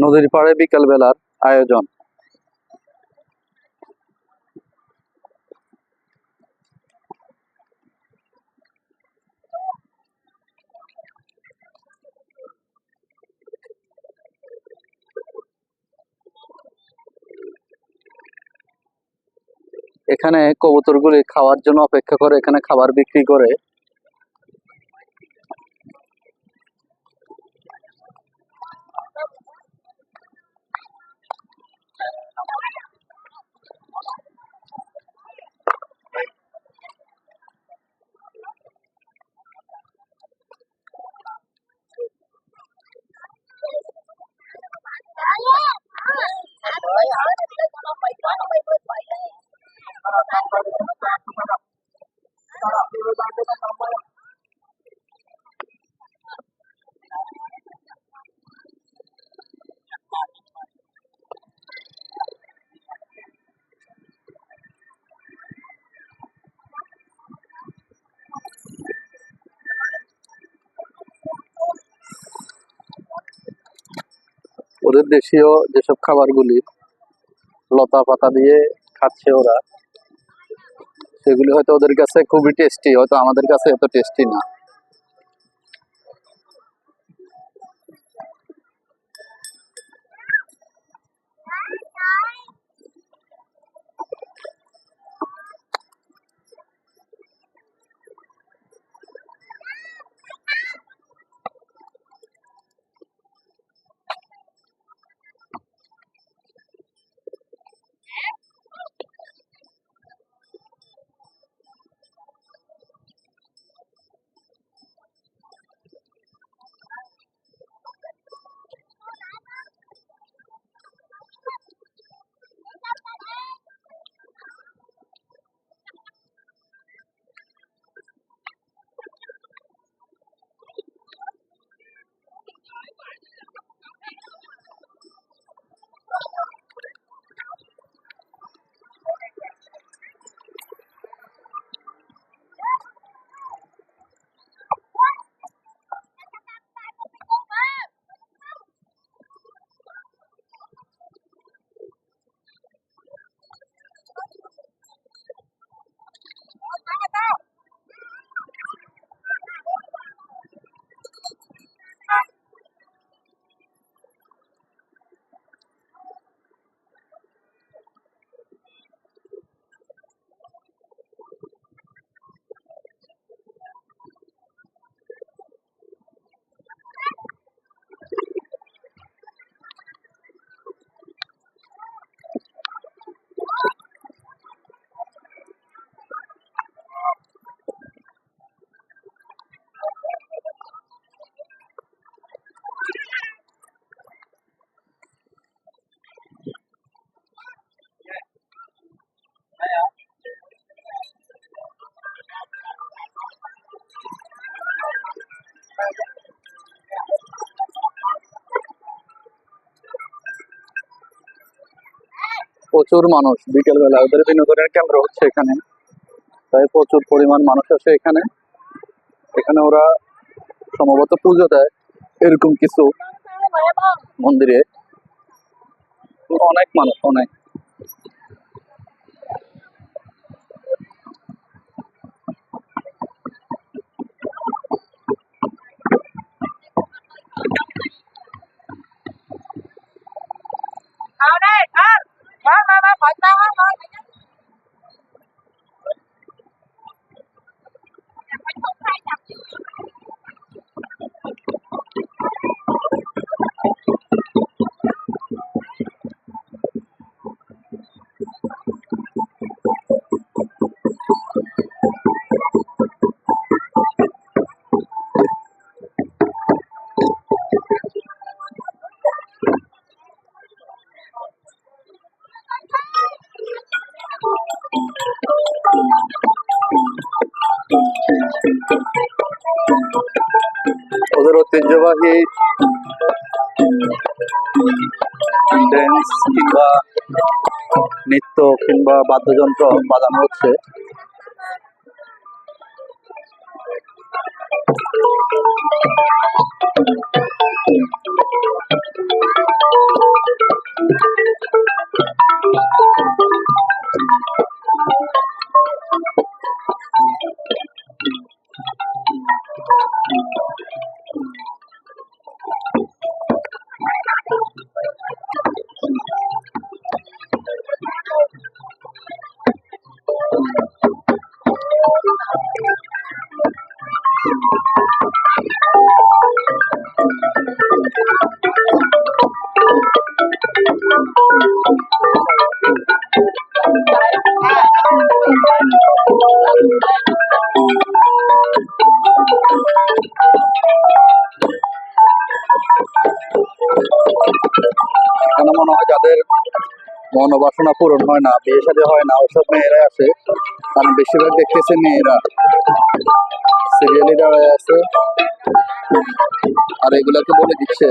নদীর পাড়ে বিকাল বেলার আয়োজন। এখানে কবুতরগুলি খাওয়ার জন্য অপেক্ষা করে, এখানে খাবার বিক্রি করে। ওদের দেশীয় যেসব খাবারগুলি লতা পাতা দিয়ে খাচ্ছে ওরা, সেগুলি হয়তো ওদের কাছে খুবই টেস্টি, হয়তো আমাদের কাছে এত টেস্টি না। প্রচুর মানুষ বিকেল বেলা, ওদের বিনোদনের কেন্দ্র হচ্ছে এখানে, তাই প্রচুর পরিমাণ মানুষ আসে এখানে। এখানে ওরা সম্ভবত পুজো দেয় এরকম কিছু মন্দিরে। অনেক মানুষ, অনেক। ওদের ঐতিহ্যবাহী ড্যান্স কিংবা নৃত্য কিংবা বাদ্যযন্ত্র বাজানো হচ্ছে। এখানে মনে হয় যাদের মনোবাসনা পূরণ হয় না, বিয়ে শাদী হয় না, ওসব মেয়েরাই আসে। কারণ বেশিরভাগ দেখতেছি মেয়েরা সিরিয়ালি দাঁড়ায় আছে আর এগুলাকে বলে দিচ্ছে।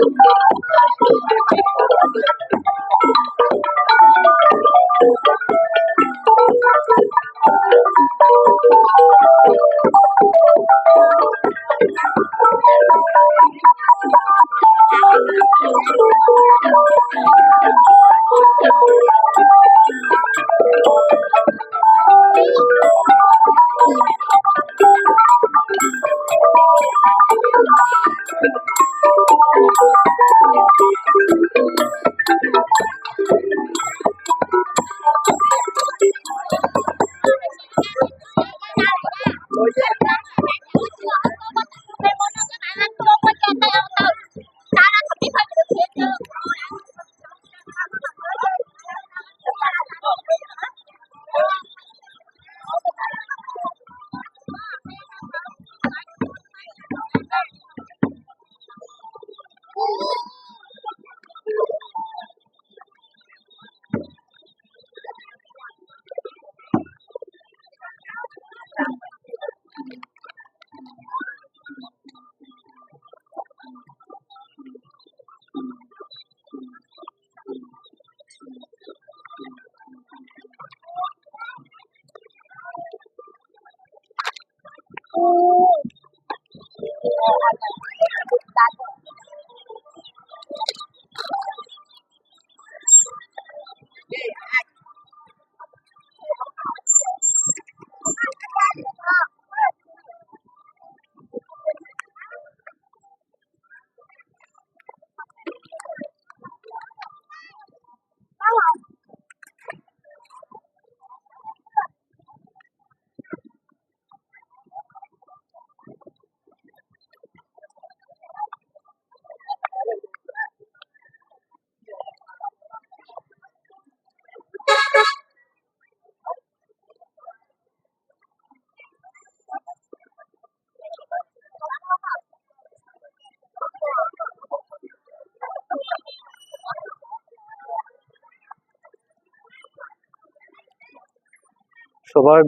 সবাই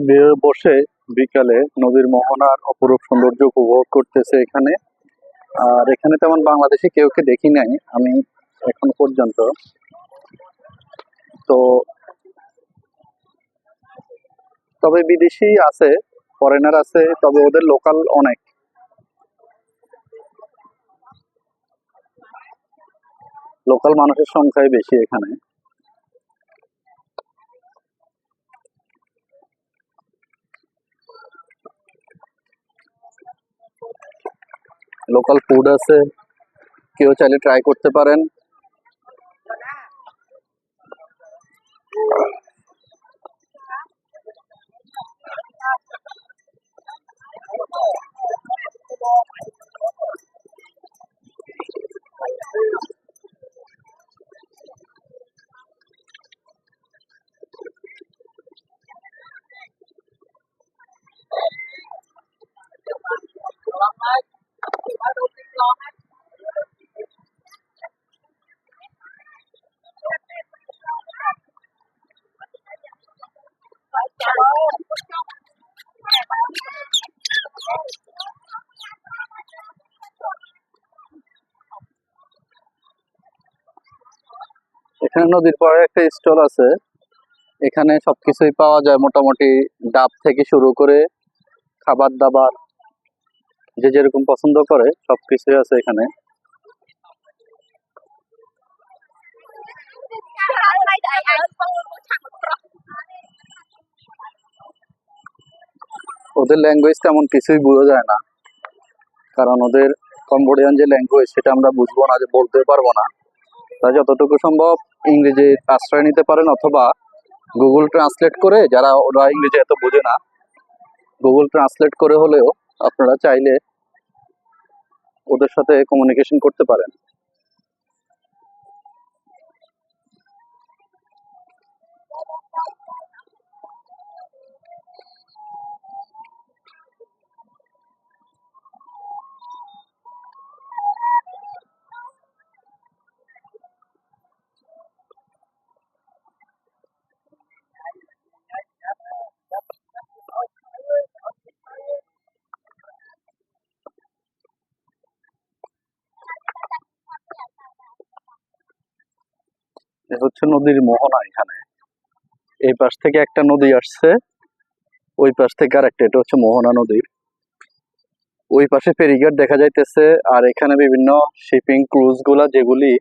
বসে বিকালে নদীর মোহনার অপরূপ সৌন্দর্য উপভোগ করতেছে এখানে। আর এখানে তেমন বাংলাদেশি কেউকে দেখি নাই আমি এখন পর্যন্ত। তো তবে বিদেশি আছে, ফরেনার আছে, তবে ওদের লোকাল অনেক। লোকাল মানুষের সংখ্যাই বেশি এখানে। লোকাল ফুড আছে, কেউ চাইলে ট্রাই করতে পারেন। এখানে নদীর পাড়ে একটা স্টল আছে, এখানে সবকিছুই পাওয়া যায় মোটামুটি, ডাব থেকে শুরু করে খাবার দাবার যে যেরকম পছন্দ করে সবকিছুই আছে এখানে। ওদের ল্যাঙ্গুয়েজ তেমন কিছুই বোঝা যায় না, কারণ ওদের কম্বোডিয়ান যে ল্যাঙ্গুয়েজ সেটা আমরা বুঝবো না, যে বলতে পারবো না। তাই যতটুকু সম্ভব ইংরেজি আশ্রয় নিতে পারেন, অথবা গুগল ট্রান্সলেট করে, যারা ওরা ইংরেজি এত বোঝে না, গুগল ট্রান্সলেট করে হলেও আপনারা চাইলে ওদের সাথে কমিউনিকেশন করতে পারেন। এ হচ্ছে নদীর মোহনা। এখানে এই পাশ থেকে একটা নদী আসছে, ওই পাশ থেকে আর একটা, এটা হচ্ছে মোহনা নদীর। ওই পাশে ফেরিঘাট দেখা যাইতেছে, আর এখানে বিভিন্ন শিপিং ক্রুজ গুলা যেগুলি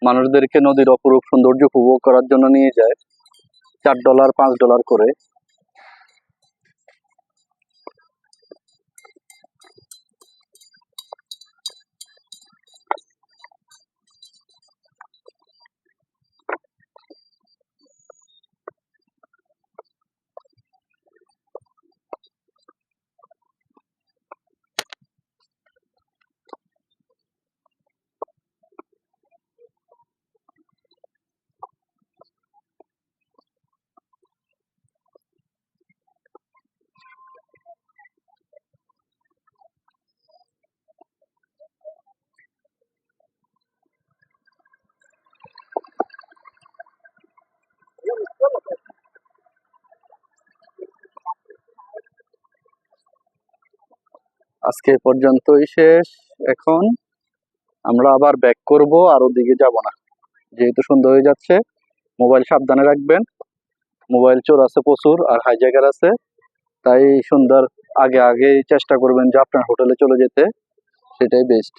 মানুষদেরকে নদীর অপরূপ সৌন্দর্য উপভোগ করার জন্য নিয়ে যায়, $4 $5 করে। আজকে এ পর্যন্তই শেষ। এখন আমরা আবার ব্যাক করব, আর ওদিকে যাব না, যেহেতু সন্ধ্যা হয়ে যাচ্ছে। মোবাইল সাবধানে রাখবেন, মোবাইল চোর আছে প্রচুর, আর হাইজ্যাকার আছে। তাই সন্ধ্যার আগে আগে চেষ্টা করবেন যে আপনার হোটেলে চলে যেতে, সেটাই বেস্ট।